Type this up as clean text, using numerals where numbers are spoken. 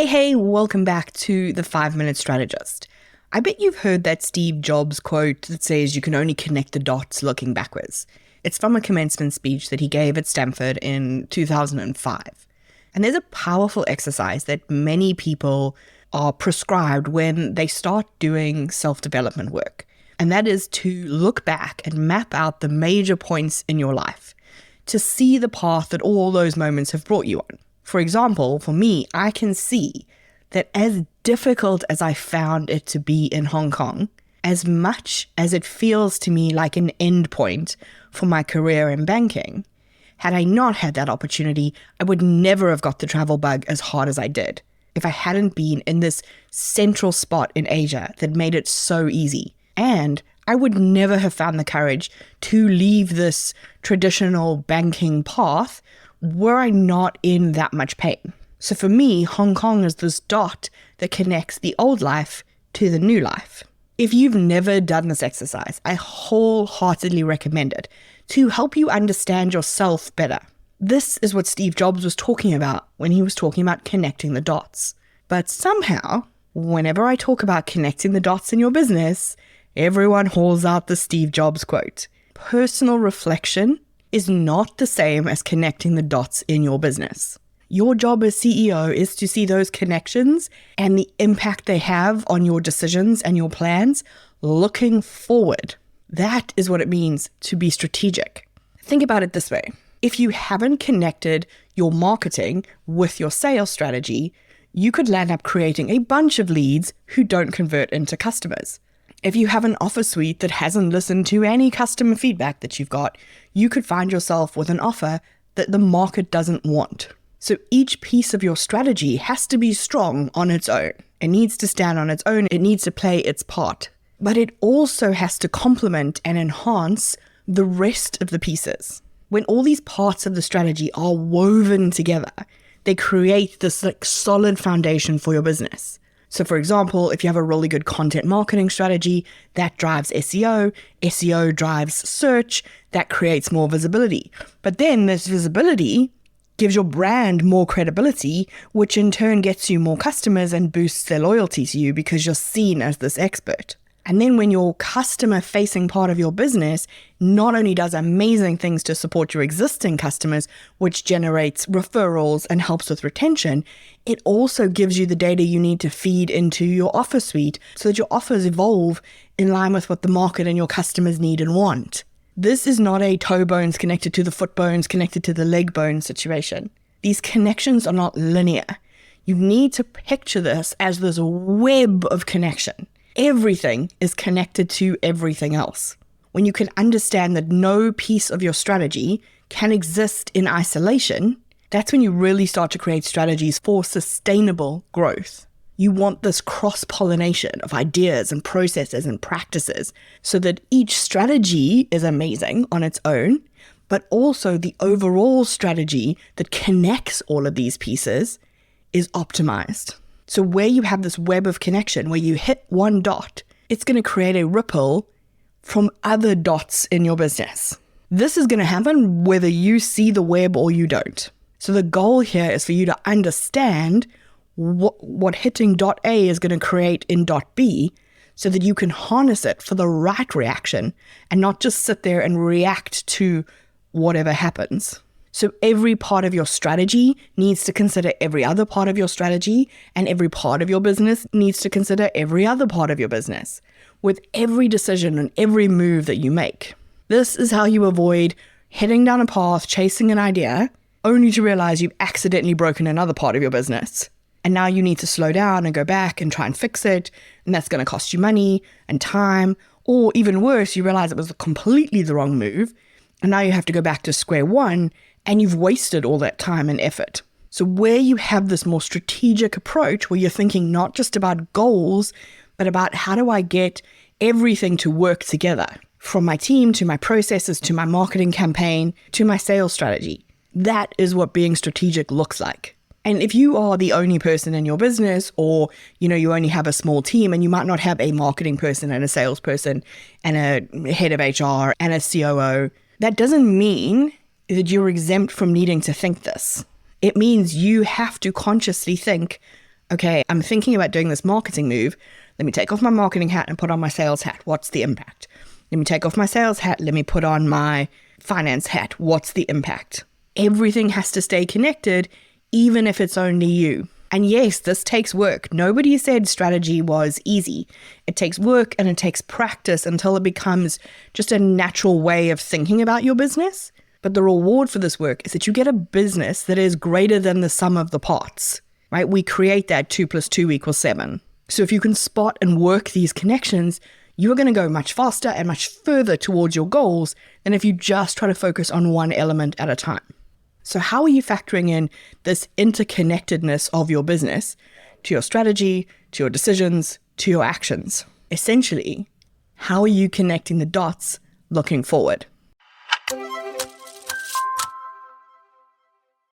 Hey, welcome back to the 5-Minute Strategist. I bet you've heard that Steve Jobs quote that says you can only connect the dots looking backwards. It's from a commencement speech that he gave at Stanford in 2005. And there's a powerful exercise that many people are prescribed when they start doing self-development work. And that is to look back and map out the major points in your life to see the path that all those moments have brought you on. For example, for me, I can see that as difficult as I found it to be in Hong Kong, as much as it feels to me like an end point for my career in banking, had I not had that opportunity, I would never have got the travel bug as hard as I did if I hadn't been in this central spot in Asia that made it so easy. And I would never have found the courage to leave this traditional banking path were I not in that much pain. So for me, Hong Kong is this dot that connects the old life to the new life. If you've never done this exercise, I wholeheartedly recommend it to help you understand yourself better. This is what Steve Jobs was talking about when he was talking about connecting the dots. But somehow, whenever I talk about connecting the dots in your business, everyone hauls out the Steve Jobs quote. Personal reflection is not the same as connecting the dots in your business. Your job as CEO is to see those connections and the impact they have on your decisions and your plans looking forward. That is what it means to be strategic. Think about it this way. If you haven't connected your marketing with your sales strategy, you could land up creating a bunch of leads who don't convert into customers. If you have an offer suite that hasn't listened to any customer feedback that you've got, you could find yourself with an offer that the market doesn't want. So each piece of your strategy has to be strong on its own. It needs to stand on its own. It needs to play its part. But it also has to complement and enhance the rest of the pieces. When all these parts of the strategy are woven together, they create this solid foundation for your business. So for example, if you have a really good content marketing strategy, that drives SEO. SEO drives search. That creates more visibility. But then this visibility gives your brand more credibility, which in turn gets you more customers and boosts their loyalty to you because you're seen as this expert. And then when your customer-facing part of your business not only does amazing things to support your existing customers, which generates referrals and helps with retention, it also gives you the data you need to feed into your offer suite so that your offers evolve in line with what the market and your customers need and want. This is not a toe bones connected to the foot bones connected to the leg bone situation. These connections are not linear. You need to picture this as this web of connection. Everything is connected to everything else. When you can understand that no piece of your strategy can exist in isolation, that's when you really start to create strategies for sustainable growth. You want this cross-pollination of ideas and processes and practices so that each strategy is amazing on its own, but also the overall strategy that connects all of these pieces is optimized. So where you have this web of connection, where you hit one dot, it's going to create a ripple from other dots in your business. This is going to happen whether you see the web or you don't. So the goal here is for you to understand what hitting dot A is going to create in dot B so that you can harness it for the right reaction and not just sit there and react to whatever happens. So every part of your strategy needs to consider every other part of your strategy, and every part of your business needs to consider every other part of your business with every decision and every move that you make. This is how you avoid heading down a path, chasing an idea, only to realize you've accidentally broken another part of your business. And now you need to slow down and go back and try and fix it, and that's going to cost you money and time, or even worse, you realize it was completely the wrong move, and now you have to go back to square one, and you've wasted all that time and effort. So where you have this more strategic approach, where you're thinking not just about goals, but about how do I get everything to work together, from my team to my processes to my marketing campaign to my sales strategy. That is what being strategic looks like. And if you are the only person in your business, or you only have a small team and you might not have a marketing person and a salesperson and a head of HR and a COO, that doesn't mean that you're exempt from needing to think this. It means you have to consciously think Okay, I'm thinking about doing this marketing move. Let me take off my marketing hat and put on my sales hat. What's the impact? Let me take off my sales hat. Let me put on my finance hat. What's the impact? Everything has to stay connected, even if it's only you. And yes, this takes work. Nobody said strategy was easy. It takes work and it takes practice until it becomes just a natural way of thinking about your business. But the reward for this work is that you get a business that is greater than the sum of the parts, right? We create that 2 + 2 = 7. So if you can spot and work these connections, you're going to go much faster and much further towards your goals than if you just try to focus on one element at a time. So how are you factoring in this interconnectedness of your business to your strategy, to your decisions, to your actions? Essentially, how are you connecting the dots looking forward?